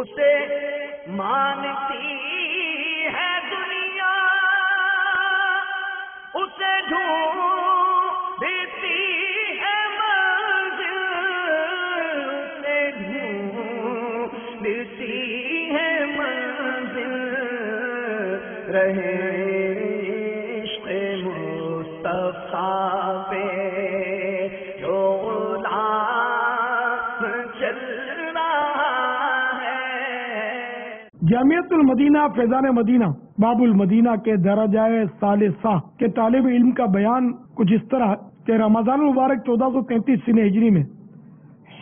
اسے مانتی ہے دنیا، اسے ڈھونڈتی ہے منزل، اسے ڈھونڈتی ہے منزل، رہے عشق مصطفیٰ پہ جو غلام چل رہا ہے۔ جامعۃ المدینہ فیضان مدینہ باب المدینہ کے درجہ ثالثہ کے طالب علم کا بیان کچھ اس طرح کہ رمضان المبارک 1433 سنہ ہجری میں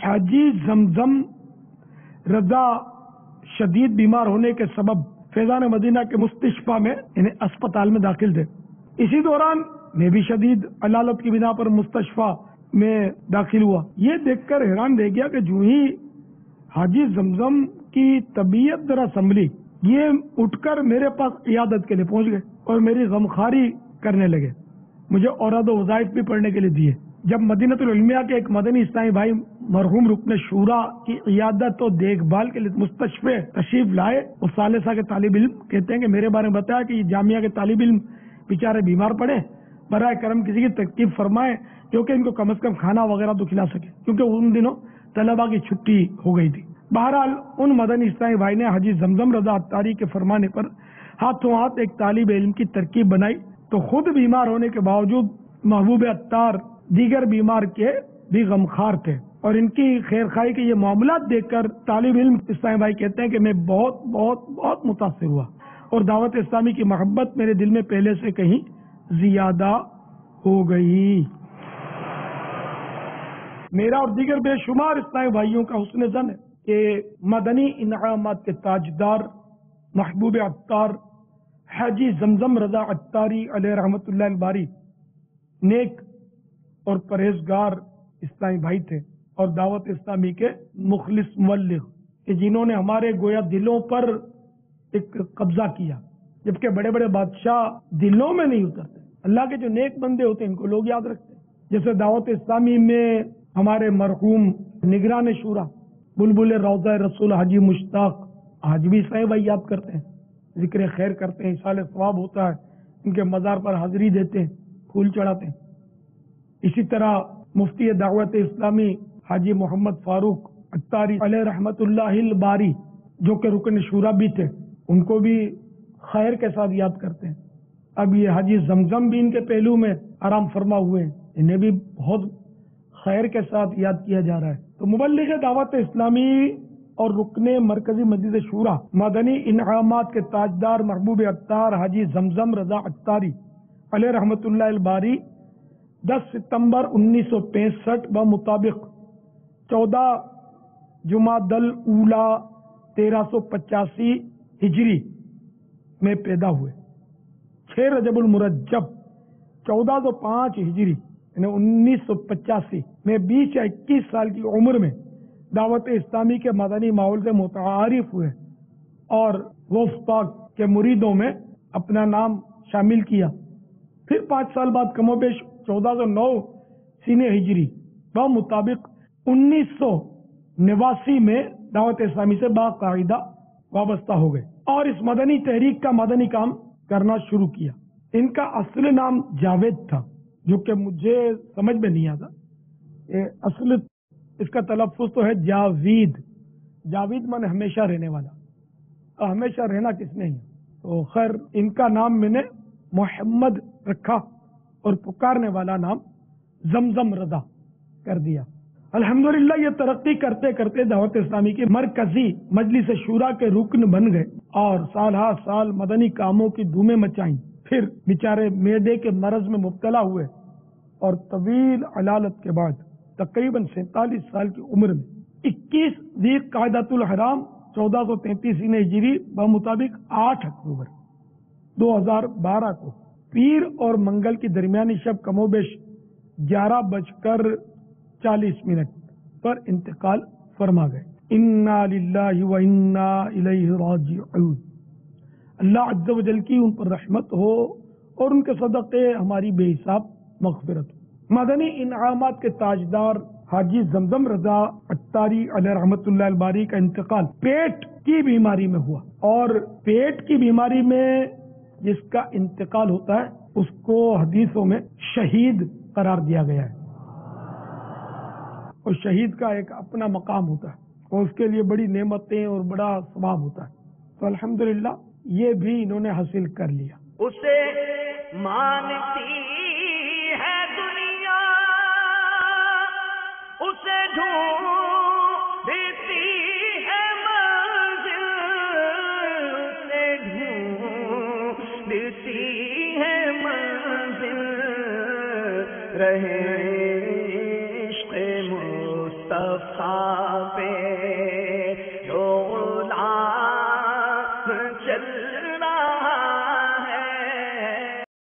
حاجی زمزم رضا شدید بیمار ہونے کے سبب فیضان مدینہ کے مستشفیٰ میں یعنی اسپتال میں داخل تھے۔ اسی دوران میں بھی شدید علالت کی بنا پر مستشفیٰ میں داخل ہوا۔ یہ دیکھ کر حیران رہ گیا کہ جو ہی حاجی زمزم کی طبیعت ذرا سنبھلی، یہ اٹھ کر میرے پاس عیادت کے لیے پہنچ گئے اور میری غمخواری کرنے لگے، مجھے اوراد و وظائف بھی پڑھنے کے لیے دیے۔ جب مدینہ العلمیہ کے ایک مدنی اسلامی بھائی مرحوم رکن شورا کی عیادت و دیکھ بھال کے لیے مستشفے تشریف لائے، اس ثالثہ کے طالب علم کہتے ہیں کہ میرے بارے میں بتایا کہ یہ جامعہ کے طالب علم بیچارے بیمار پڑے، برائے کرم کسی کی ترکیب فرمائے جو کہ ان کو کم از کم کھانا وغیرہ تو کھلا سکے، کیونکہ ان دنوں طلبہ کی چھٹی ہو گئی تھی۔ بہرحال ان مدنی اسلامی بھائی نے حاجی زمزم رضا عطاری کے فرمانے پر ہاتھوں ہاتھ ایک طالب علم کی ترکیب بنائی، تو خود بیمار ہونے کے باوجود محبوب عطار دیگر بیمار کے بھی غمخوار تھے، اور ان کی خیر خواہی کے یہ معاملات دیکھ کر طالب علم اسلامی بھائی کہتے ہیں کہ میں بہت بہت بہت متاثر ہوا، اور دعوت اسلامی کی محبت میرے دل میں پہلے سے کہیں زیادہ ہو گئی۔ میرا اور دیگر بے شمار اسلامی بھائیوں کا حسن ظن ہے کہ مدنی انعامات کے تاجدار محبوب عطار حاجی زمزم رضا عطاری علیہ رحمۃ اللہ الباری نیک اور پرہیزگار اسلامی بھائی تھے، اور دعوت اسلامی کے مخلص مبلغ کہ جنہوں نے ہمارے گویا دلوں پر ایک قبضہ کیا، جبکہ بڑے بڑے بادشاہ دلوں میں نہیں اترتے، اللہ کے جو نیک بندے ہوتے ہیں ان کو لوگ یاد رکھتے ہیں۔ جیسے دعوت اسلامی میں ہمارے مرحوم نگران شورا بلبل روضہ رسول حاجی مشتاق، آج بھی اسلامی بھائی یاد کرتے ہیں، ذکر خیر کرتے ہیں، ایصال ثواب ہوتا ہے، ان کے مزار پر حاضری دیتے ہیں، پھول چڑھاتے ہیں۔ اسی طرح مفتی دعوت اسلامی حاجی محمد فاروق عطاری علیہ رحمۃ اللہ الباری جو کہ رکن شورا بھی تھے، ان کو بھی خیر کے ساتھ یاد کرتے ہیں۔ اب یہ حاجی زمزم بھی ان کے پہلو میں آرام فرما ہوئے ہیں، انہیں بھی بہت خیر کے ساتھ یاد کیا جا رہا ہے۔ تو مبلغ دعوت اسلامی اور رکن مرکزی مجلس شورا مدنی انعامات کے تاجدار محبوب عطار حاجی زمزم رضا عطاری علیہ رحمۃ اللہ الباری 10 ستمبر 1965 بمطابق 14 جمادی الاولیٰ 1385 ہجری میں پیدا ہوئے۔ 6 رجب المرجب 1405 ہجری یعنی 1985 میں 20 یا 21 سال کی عمر میں دعوت اسلامی کے مدنی ماحول سے متعارف ہوئے اور غوث پاک کے مریدوں میں اپنا نام شامل کیا۔ پھر 5 سال بعد کم و بیش 1409 سینہ ہجری بمطابق 1989 میں دعوت اسلامی سے باقاعدہ وابستہ ہو گئے اور اس مدنی تحریک کا مدنی کام کرنا شروع کیا۔ ان کا اصل نام جاوید تھا، جو کہ مجھے سمجھ میں نہیں آتا، اصل اس کا تلفظ تو ہے جاوید، جاوید من ہمیشہ رہنے والا، ہمیشہ رہنا کس نے ہے، تو خیر ان کا نام میں نے محمد رکھا اور پکارنے والا نام زمزم رضا کر دیا۔ الحمدللہ یہ ترقی کرتے کرتے دعوت اسلامی کی مرکزی مجلس شورا کے رکن بن گئے اور سال ہر سال مدنی کاموں کی دھومیں مچائیں۔ پھر بیچارے معدے کے مرض میں مبتلا ہوئے اور طویل علالت کے بعد تقریباً 47 سال کی عمر میں 21 ذی قعدۃ الحرام 1433 ہجری بمطابق 8 اکتوبر 2012 کو پیر اور منگل کی درمیانی شب کم و بیش 11:40 پر انتقال فرما گئے۔ انا للہ و انا الیہ راجعون۔ اللہ عز و جل کی ان پر رحمت ہو اور ان کے صدقے ہماری بے حساب مغفرت ہو۔ مدنی انعامات کے تاجدار حاجی زمزم رضا عطاری علیہ رحمۃ اللہ الباری کا انتقال پیٹ کی بیماری میں ہوا، اور پیٹ کی بیماری میں جس کا انتقال ہوتا ہے اس کو حدیثوں میں شہید قرار دیا گیا ہے، اور شہید کا ایک اپنا مقام ہوتا ہے اور اس کے لیے بڑی نعمتیں اور بڑا ثواب ہوتا ہے، تو الحمدللہ یہ بھی انہوں نے حاصل کر لیا۔ اسے مانتی ہے دنیا، اسے ڈھونڈتی ہے منزل، اسے ڈھونڈتی ہے منزل، رہے عشق مصطفیٰ پہ